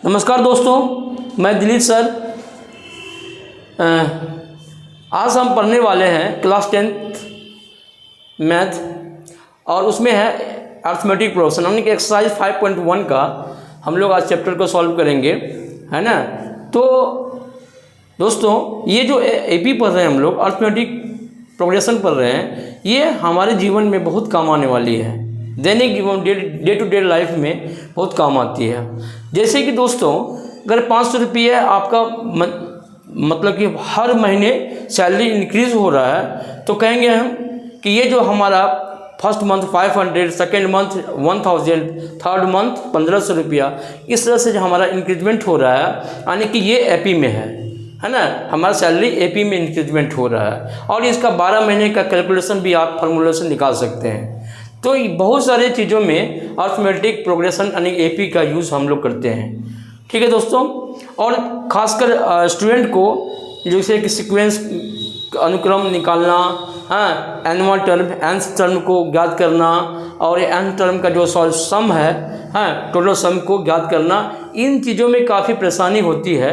नमस्कार दोस्तों, मैं दिलीप सर। आज हम पढ़ने वाले हैं क्लास 10th मैथ और उसमें है अर्थमेटिक प्रोग्रेशन। हमने एक्सरसाइज 5.1 का हम लोग आज चैप्टर को सॉल्व करेंगे, है ना। तो दोस्तों, ये जो एपी पढ़ रहे हैं हम लोग, अर्थमेटिक प्रोग्रेशन पढ़ रहे हैं, ये हमारे जीवन में बहुत काम आने वाली है। दैनिक जीवन डे टू डे लाइफ में बहुत काम आती है। जैसे कि दोस्तों, अगर 500 रुपये आपका मतलब कि हर महीने सैलरी इंक्रीज़ हो रहा है, तो कहेंगे हम कि ये जो हमारा first month 500, second month 1000, third month 1500 रुपया, इस तरह से जो हमारा इंक्रीजमेंट हो रहा है, यानी कि ये एपी में है ना। हमारा सैलरी एपी में इंक्रीजमेंट हो रहा है और इसका 12 महीने का कैलकुलेशन भी आप फार्मूला से निकाल सकते हैं। तो बहुत सारे चीज़ों में अर्थमेटिक प्रोग्रेशन यानी एपी का यूज़ हम लोग करते हैं, ठीक है दोस्तों। और ख़ासकर स्टूडेंट को जैसे कि सीक्वेंस अनुक्रम निकालना, हाँ, एनुअल टर्म, nth टर्म को ज्ञात करना और nth टर्म का जो सम है, हाँ, टोटल सम को ज्ञात करना, इन चीज़ों में काफ़ी परेशानी होती है।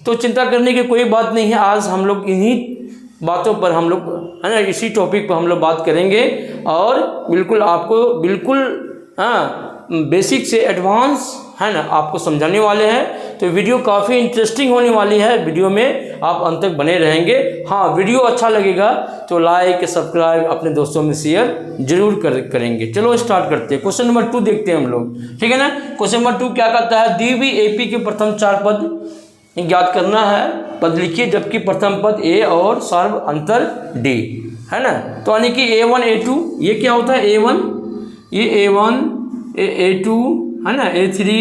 तो चिंता करने की कोई बात नहीं है। आज हम लोग इन्हीं बातों पर हम लोग, है ना, इसी टॉपिक पर हम लोग बात करेंगे और बिल्कुल आपको बेसिक से एडवांस, है ना, आपको समझाने वाले हैं। तो वीडियो काफ़ी इंटरेस्टिंग होने वाली है। वीडियो में आप अंत तक बने रहेंगे। हाँ, वीडियो अच्छा लगेगा तो लाइक सब्सक्राइब अपने दोस्तों में शेयर जरूर करेंगे। चलो स्टार्ट करते हैं। क्वेश्चन नंबर 2 देखते हैं हम लोग, ठीक है ना। क्वेश्चन नंबर 2 क्या कहता है? दी हुई एपी के प्रथम 4 पद ज्ञात करना है। पद लिखिए, जबकि प्रथम पद ए और सर्व अंतर डी, है ना। तो यानी कि A1 A2, ये क्या होता है? A1, ये A1 A2, है ना, A3,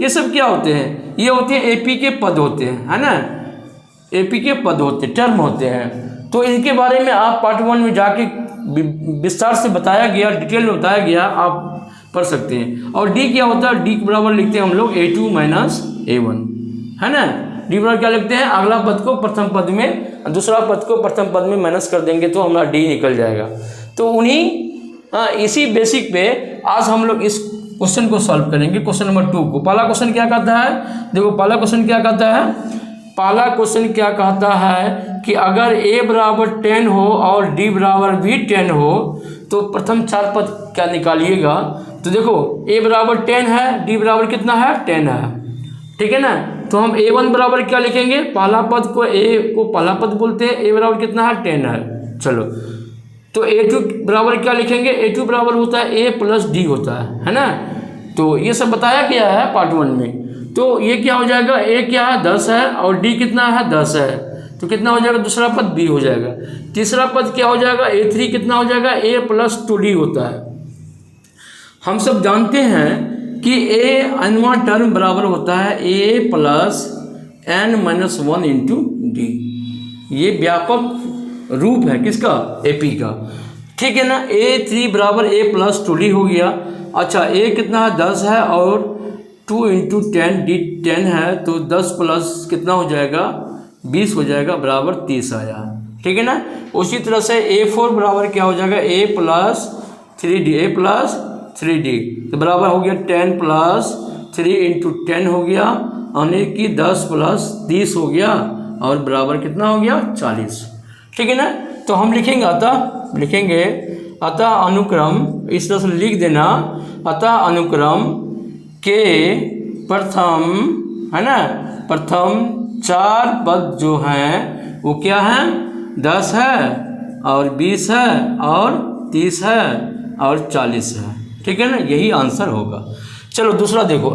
ये सब क्या होते हैं? ये होते हैं एपी के पद होते हैं, है ना। एपी के पद होते हैं, टर्म होते हैं। तो इनके बारे में आप पार्ट 1 में जाके विस्तार से बताया गया, डिटेल में बताया गया, आप पढ़ सकते हैं। और डी क्या होता है? डी के बराबर लिखते हैं हम लोग A2 माइनस A1, है ना। डी बराबर क्या लिखते हैं? अगला पद को प्रथम पद में, दूसरा पद को प्रथम पद में माइनस कर देंगे तो हमारा डी निकल जाएगा। तो इसी बेसिक पे आज हम लोग इस क्वेश्चन को सॉल्व करेंगे। क्वेश्चन नंबर 2 को, पहला क्वेश्चन क्या कहता है? देखो, पहला क्वेश्चन क्या कहता है? पहला क्वेश्चन क्या कहता है कि अगर a बराबर 10 हो और d बराबर भी 10 हो तो प्रथम 4 पद क्या निकालिएगा। तो देखो, a बराबर 10 है, d बराबर कितना है? 10 है, ठीक है ना। तो हम A1 बराबर क्या लिखेंगे? पहला पद को a को पहला पद बोलते हैं। a बराबर कितना है? 10 है। चलो, तो A2 बराबर क्या लिखेंगे? A2 बराबर होता है a प्लस डी होता है ना। तो ये सब बताया गया है पार्ट 1 में। तो ये क्या हो जाएगा? a क्या है? 10 है और d कितना है? 10 है। तो कितना हो जाएगा? दूसरा पद b हो जाएगा। तीसरा पद क्या हो जाएगा? A3 कितना हो जाएगा? a प्लस 2d होता है। हम सब जानते हैं कि a अनवा टर्म बराबर होता है a plus n minus 1 into D. ये व्यापक रूप है किसका? एपी का, ठीक है ना। A3 बराबर a प्लस 2d हो गया। अच्छा, a कितना है? 10 है और 2 इंटू 10, d 10 है, तो 10 प्लस कितना हो जाएगा? 20 हो जाएगा, बराबर 30 आया, ठीक है ना। उसी तरह से A4 बराबर क्या हो जाएगा? a प्लस 3d, तो बराबर हो गया 10 प्लस 3 इंटू 10 हो गया, यानी कि 10 प्लस 30 हो गया और बराबर कितना हो गया? 40, ठीक है ना। तो हम लिखेंगे अतः अनुक्रम, इस तरह से लिख देना, अतः अनुक्रम के प्रथम, है ना, प्रथम 4 पद जो हैं वो क्या है? 10 है और 20 है और 30 है और 40 है, ठीक है ना। यही आंसर होगा। चलो दूसरा देखो।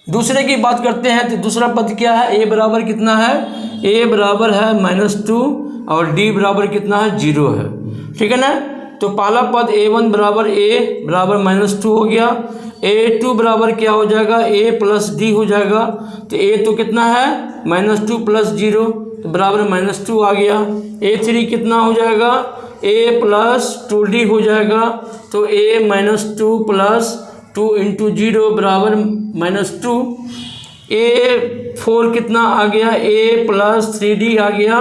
दूसरे की बात करते हैं तो दूसरा पद क्या है? a बराबर कितना है? a बराबर है -2 और d बराबर कितना है? 0 है, ठीक है ना। तो पहला पद A1 बराबर a बराबर -2 हो गया। A2 बराबर क्या हो जाएगा? a प्लस d हो जाएगा। तो a तो कितना है? -2 प्लस 0, तो बराबर -2 आ गया। A3 कितना हो जाएगा? a प्लस 2d हो जाएगा। तो a -2 प्लस 2 इंटू 0 बराबर -2। A4 कितना आ गया? a प्लस 3d आ गया,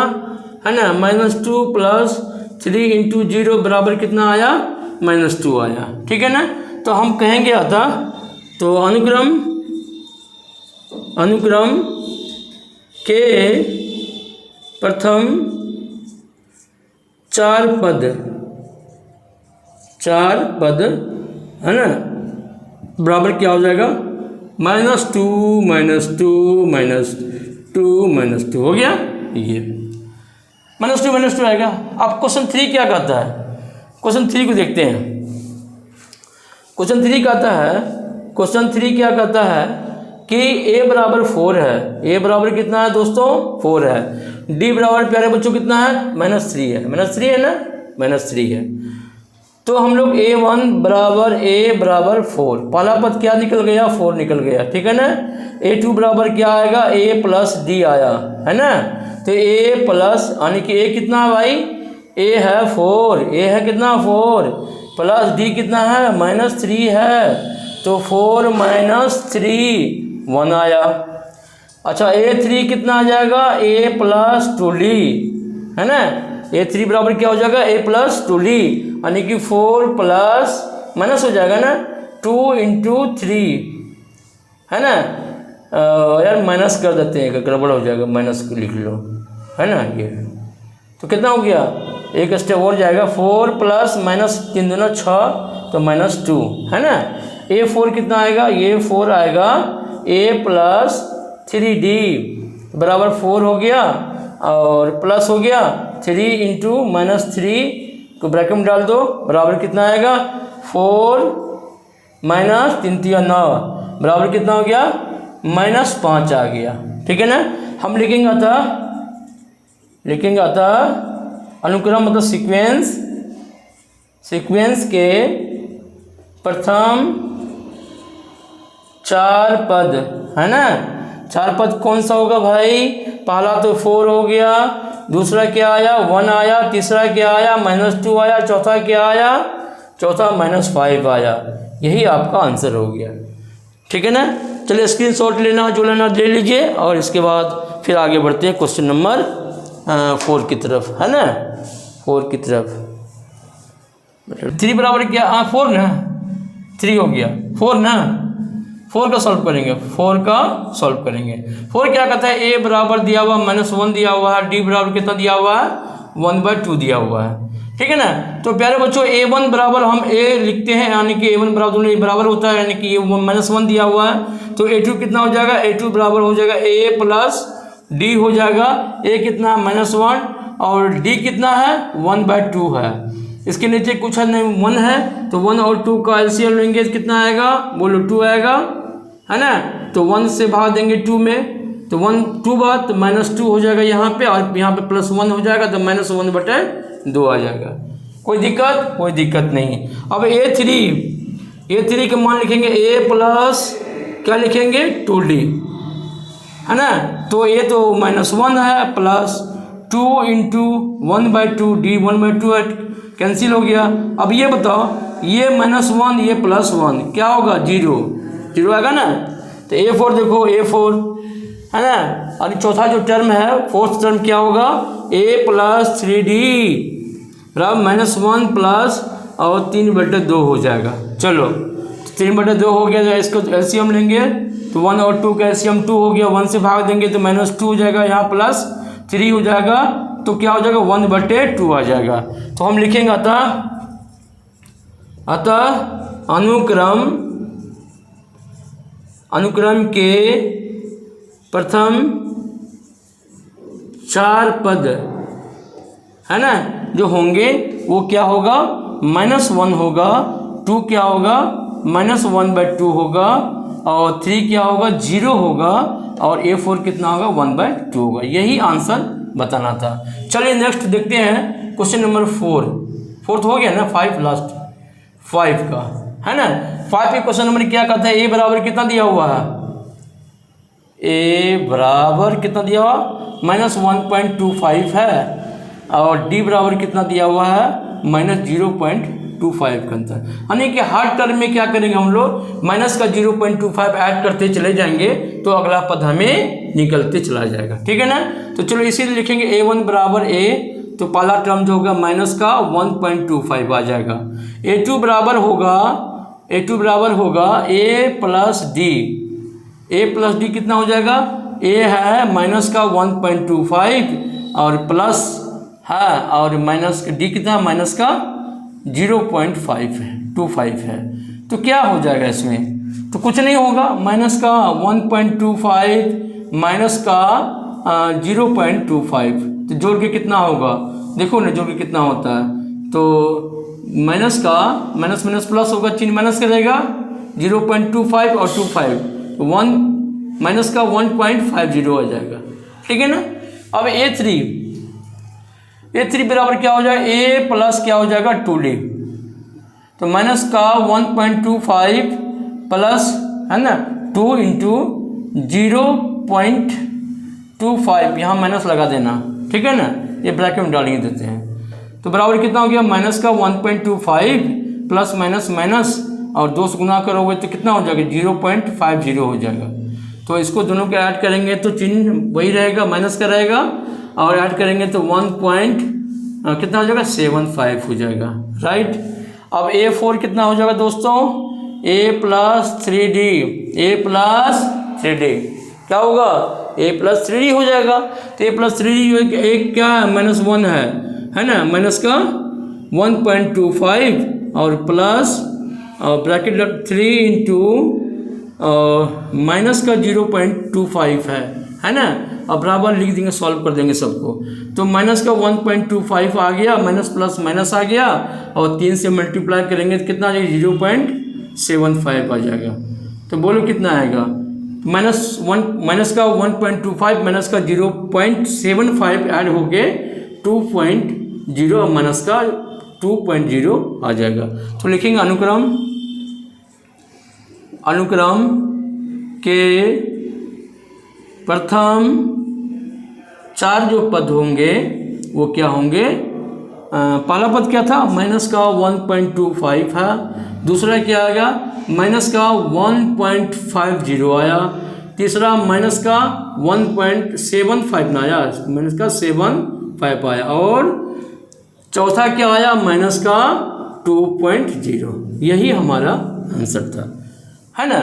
है ना। -2 प्लस 3 इंटू 0 बराबर कितना आया? -2 आया, ठीक है ना। तो हम कहेंगे अतः, तो अनुक्रम अनुक्रम के प्रथम 4 पद है ना, बराबर क्या हो जाएगा, -2 -2 -2 हो गया। ये -2 आएगा। अब क्वेश्चन 3 क्या कहता है, क्वेश्चन 3 को देखते हैं। क्वेश्चन 3 क्या कहता है कि a बराबर 4 है। a बराबर कितना है दोस्तों, 4 है। d बराबर प्यारे बच्चों कितना है, -3 है। -3 है ना, -3 है। तो हम लोग a1 बराबर a बराबर 4, पहला पद क्या निकल गया, 4 निकल गया, ठीक है ना। a2 बराबर क्या आएगा, a प्लस डी आया, है ना। तो a प्लस यानी कि a कितना है भाई, a है 4, a है कितना 4, प्लस d कितना है -3 है। तो 4 -3 1 आया। अच्छा a3 कितना आ जाएगा, a प्लस 2d, है ना। a3 बराबर क्या हो जाएगा, a प्लस 2d, यानी कि 4 प्लस माइनस हो जाएगा ना, 2 × 3, है ना। यार माइनस कर देते हैं, गड़बड़ हो जाएगा, माइनस लिख लो, है ना। ये तो कितना हो गया, एक स्टेप और जाएगा, 4 प्लस -3 दूना 6, तो -2, है ना। a4 कितना आएगा, ये 4 आएगा, a प्लस 3d बराबर 4 हो गया, और प्लस हो गया 3 × -3 को ब्रैकेट में डाल दो, बराबर कितना आएगा, 4 -3 × 9 बराबर कितना हो गया, -5 आ गया, ठीक है ना। हम लिखेंगे अतः अनुक्रम मतलब सीक्वेंस के प्रथम 4 पद, है ना। 4 पद कौन सा होगा भाई, पहला तो 4 हो गया, दूसरा क्या आया 1 आया, तीसरा क्या आया -2 आया, चौथा क्या आया, चौथा -5 आया। यही आपका आंसर हो गया, ठीक है ना। चलिए स्क्रीनशॉट लेना जो लेना ले लीजिए, और इसके बाद फिर आगे बढ़ते हैं क्वेश्चन नंबर 4 की तरफ, है ना। 4 की तरफ 3 बराबर क्या, 4 ना, 3 हो गया, 4 ना, 4 का सॉल्व करेंगे, 4 का सॉल्व करेंगे। 4 क्या कहता है, a बराबर दिया हुआ -1 दिया हुआ है, d बराबर कितना दिया हुआ है 1/2 दिया हुआ है, ठीक है ना। तो प्यारे बच्चों a1 बराबर हम a लिखते हैं, यानी कि a1 बराबर दोनों बराबर होता है, यानी कि ये -1 दिया हुआ है। तो a2 कितना हो जाएगा, a2 बराबर हो जाएगा a प्लस d हो जाएगा, a कितना -1 और d कितना है 1/2 है। इसके नीचे कुछ है नहीं, 1 है, तो 1 और 2 का एलसीएम लेंगे, कितना आएगा, बोलो 2 आएगा, है ना। तो 1 से भाग देंगे 2 में, तो 1 2 बार तो -2 हो जाएगा यहाँ पे, और यहाँ पे +1 हो जाएगा, तो -1/2 आ जाएगा। कोई दिक्कत नहीं। अब a3 के मान लिखेंगे, a प्लस क्या लिखेंगे 2d, है ना। तो ये तो -1 है, प्लस 2 × 1/2 d 1/2 है, कैंसिल हो गया। अब ये बताओ, ये -1 ये +1 क्या होगा, 0 आएगा ना। तो a4 देखो, a4 है ना, और चौथा जो टर्म है, 4th टर्म क्या होगा, a प्लस 3d बराबर -1 प्लस और 3/2 हो जाएगा। चलो 3/2 हो गया, तो इसको एलसीएम लेंगे, तो 1 और 2 का एलसीएम 2 हो गया, 1 से भाग देंगे तो -2 हो जाएगा, यहाँ +3 हो जाएगा, तो क्या हो जाएगा 1/2 आ जाएगा। तो हम लिखेंगे अतः अनुक्रम के प्रथम 4 पद, है ना, जो होंगे वो क्या होगा, -1 होगा, 2 क्या होगा -1/2 होगा, और 3 क्या होगा 0 होगा, और a4 कितना होगा 1/2 होगा। यही आंसर बताना था। चलिए नेक्स्ट देखते हैं क्वेश्चन नंबर 4 हो गया ना, 5 लास्ट 5 का, है ना। 5 के क्वेश्चन नंबर क्या कहता है, a बराबर कितना दिया हुआ है, a बराबर कितना दिया हुआ -1.25 है, और d बराबर कितना दिया हुआ है -0.25 का अंतर, यानी कि हर टर्म में क्या करेंगे हम लोग, माइनस का 0.25 ऐड करते चले जाएंगे, तो अगला पद हमें निकलते चला जाएगा, ठीक है ना। तो चलो इसीलिए लिखेंगे a1 बराबर a, तो पहला टर्म जो होगा माइनस का 1.25 आ जाएगा। a2 बराबर होगा a plus d, A plus D कितना हो जाएगा, ए है माइनस का 1.25 और प्लस है और माइनस डी कितना, माइनस का 0.25 है। तो क्या हो जाएगा इसमें, तो कुछ नहीं होगा, माइनस का 1.25 माइनस का 0.25, तो जोड़ के कितना होगा, देखो ना जोड़ के कितना होता है, तो माइनस का माइनस माइनस प्लस होगा, चिन्ह माइनस का रहेगा, 0.25 और 25 तो 1 माइनस का 1.50 आ जाएगा, ठीक है ना। अब A3 बराबर क्या हो जाएगा, A प्लस क्या हो जाएगा 2D, तो माइनस का 1.25 प्लस है ना 2 इंटू 0.25, यहाँ माइनस लगा देना, ठीक है ना, ये ब्रैकेट में डालेंगे देते हैं, तो बराबर कितना हो गया, माइनस का 1.25 प्लस माइनस माइनस और 2 से गुना करोगे तो कितना हो जाएगा, 0.50 हो जाएगा। तो इसको दोनों को ऐड करेंगे तो चिन्ह वही रहेगा, माइनस का रहेगा, और ऐड करेंगे तो कितना हो जाएगा, 75 हो जाएगा, राइट। अब A4 कितना हो जाएगा दोस्तों, A प्लस 3D क्या होगा, A प्लस 3D हो जाएगा। तो A प्लस 3D एक क्या है, -1 है ना, माइनस का 1.25 और प्लस ब्रैकेट 3 इंटू माइनस का 0.25 है ना। अब बराबर लिख देंगे, सॉल्व कर देंगे सबको, तो माइनस का 1.25 आ गया, माइनस प्लस माइनस आ गया और 3 से मल्टीप्लाई करेंगे तो कितना आ जाएगा, 0.75 आ जाएगा। तो बोलो कितना आएगा, माइनस का 1.25 माइनस का 0.75 ऐड हो गए 2.0 माइनस का 2.0 आ जाएगा। तो लिखेंगे अनुक्रम के प्रथम 4 जो पद होंगे वो क्या होंगे, पहला पद क्या था, माइनस का 1.25 है, दूसरा क्या आएगा, माइनस का 1.50 आया, तीसरा माइनस का 1.75 ना आया, माइनस का 75 आया, और चौथा क्या आया, माइनस का 2.0। यही हमारा आंसर था, है ना।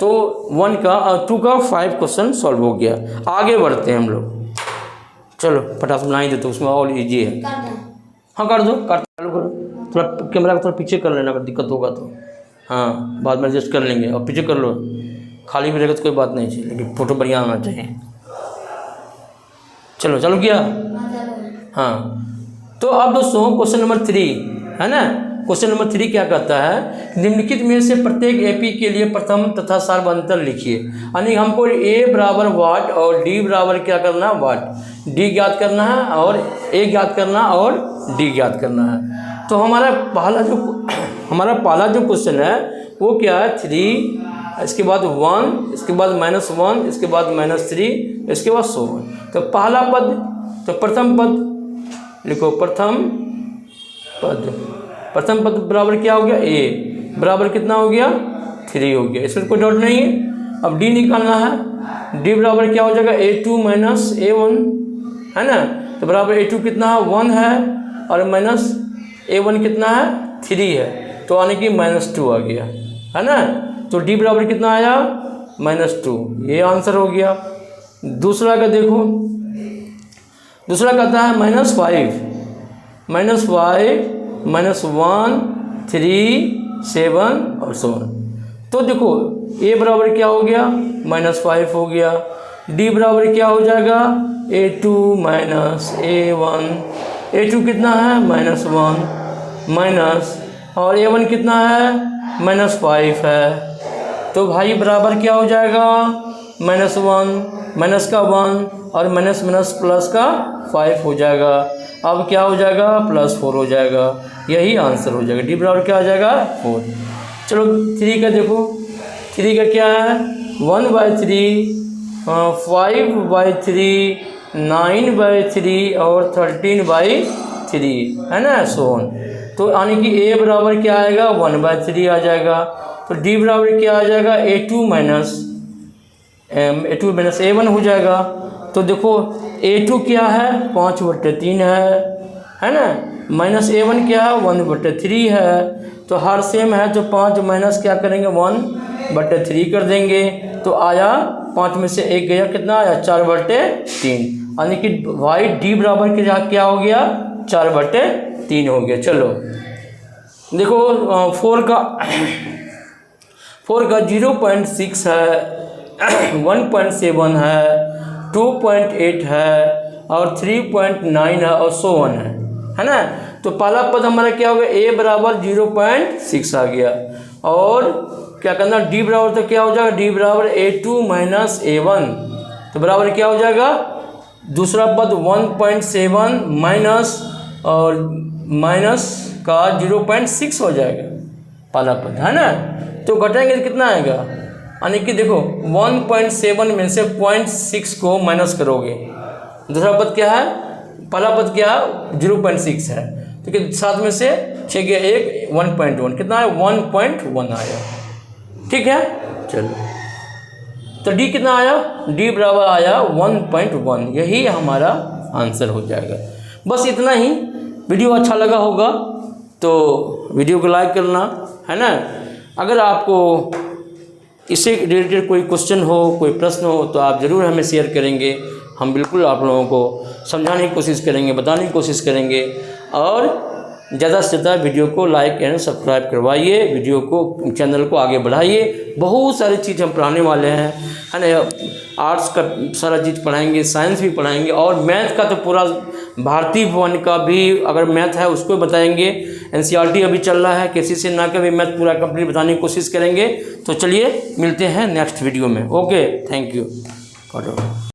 तो 2 का 5 क्वेश्चन सॉल्व हो गया। आगे बढ़ते हैं हम लोग, चलो फटाफट बना ही दे, तो उसमें और इजी है। हाँ कर दो, चालू करो, थोड़ा कैमरा को थोड़ा पीछे कर लेना, अगर दिक्कत होगा तो हाँ बाद में एडजस्ट कर लेंगे, और पीछे कर लो, खाली भी रहेगा तो कोई बात नहीं चाहिए, लेकिन फ़ोटो बढ़िया आना चाहिए। चलो चालू किया, हाँ। तो अब दोस्तों क्वेश्चन नंबर 3 है ना, क्वेश्चन नंबर 3 क्या कहता है, निम्नलिखित में से प्रत्येक एपी के लिए प्रथम तथा सार्वभौमिक लिखिए। यानी हमको A बराबर वाट और D बराबर क्या करना है, वाट, D ज्ञात करना है और A ज्ञात करना और D ज्ञात करना है। तो हमारा पहला जो क्वेश्चन है वो क्या है, 3, इसके बाद 1, इसके बाद -1, इसके बाद -3, इसके बाद 100। तो पहला पद, तो प्रथम पद लिखो, प्रथम पद बराबर क्या हो गया, A बराबर कितना हो गया, 3 हो गया, इसमें कोई डाउट नहीं है। अब D निकालना है, D बराबर क्या हो जाएगा, A2 माइनस A1 है ना, तो बराबर A2 कितना है, 1 है, और माइनस A1 कितना है, 3 है, तो आने की -2 आ गया, है ना। तो D बराबर कितना आया, -2, ये आंसर हो गया। दूसरा का देखो, दूसरा कहता है -5 -1 3 7 और 7। तो देखो A बराबर क्या हो गया, -5 हो गया, D बराबर क्या हो जाएगा, A2 माइनस A1, A2 कितना है, -1 माइनस, और A1 कितना है, -5 है, तो भाई बराबर क्या हो जाएगा, -1 माइनस का 1 और माइनस प्लस का 5 हो जाएगा। अब क्या हो जाएगा, +4 हो जाएगा, यही आंसर हो जाएगा। D बराबर क्या आ जाएगा, 4। चलो 3 का देखो, 3 का क्या है, 1/3, 5/3, 9/3 और 13/3 है ना, सोन। तो यानी कि A बराबर क्या आएगा, 1/3 आ जाएगा। तो D बराबर क्या आ जाएगा, A2 माइनस A1 हो जाएगा। तो देखो A2 क्या है, 5/3 है ना, माइनस A1 क्या है, 1/3 है। तो हर सेम है, तो 5 माइनस क्या करेंगे, 1 4/3 कर देंगे तो आया 5 में से 1 गया, कितना आया 4/3, यानी कि भाई डी बराबर क्या हो गया 4/3 हो गया। चलो देखो 4 का 0.6 है, 1.7 है, 2.8 है और 3.9 है और so on है ना। तो पहला पद हमारा क्या हो गया, a बराबर 0.6 आ गया, और क्या करना d बराबर तो क्या हो जाएगा, d बराबर a2 माइनस a1, तो बराबर क्या हो जाएगा, दूसरा पद 1.7 माइनस और माइनस का 0.6 हो जाएगा पहला पद, है ना। तो घटाएंगे तो कितना आएगा, यानी कि देखो 1.7 में से 0.6 को माइनस करोगे, दूसरा पद क्या है, पहला पद क्या है 0.6 है, तो कि 7 में से 6 गया 1, 1.1 कितना है 1.1 आया, ठीक है। चलो तो डी कितना आया, डी बराबर आया 1.1, यही हमारा आंसर हो जाएगा। बस इतना ही। वीडियो अच्छा लगा होगा तो वीडियो को लाइक करना, है ना। अगर आपको इससे रिलेटेड कोई क्वेश्चन हो, कोई प्रश्न हो तो आप ज़रूर हमें शेयर करेंगे, हम बिल्कुल आप लोगों को समझाने की कोशिश करेंगे, बताने की कोशिश करेंगे। और ज़्यादा से ज़्यादा वीडियो को लाइक एंड सब्सक्राइब करवाइए, वीडियो को चैनल को आगे बढ़ाइए। बहुत सारी चीज़ हम पढ़ाने वाले हैं, है ना। आर्ट्स का सारा चीज़ पढ़ाएंगे, साइंस भी पढ़ाएंगे, और मैथ का तो पूरा भारतीय भवन का भी अगर मैथ है उसको बताएंगे। NCERT अभी चल रहा है, किसी से ना कभी मैथ पूरा कंप्लीट बताने की कोशिश करेंगे। तो चलिए मिलते हैं नेक्स्ट वीडियो में। Okay, thank you.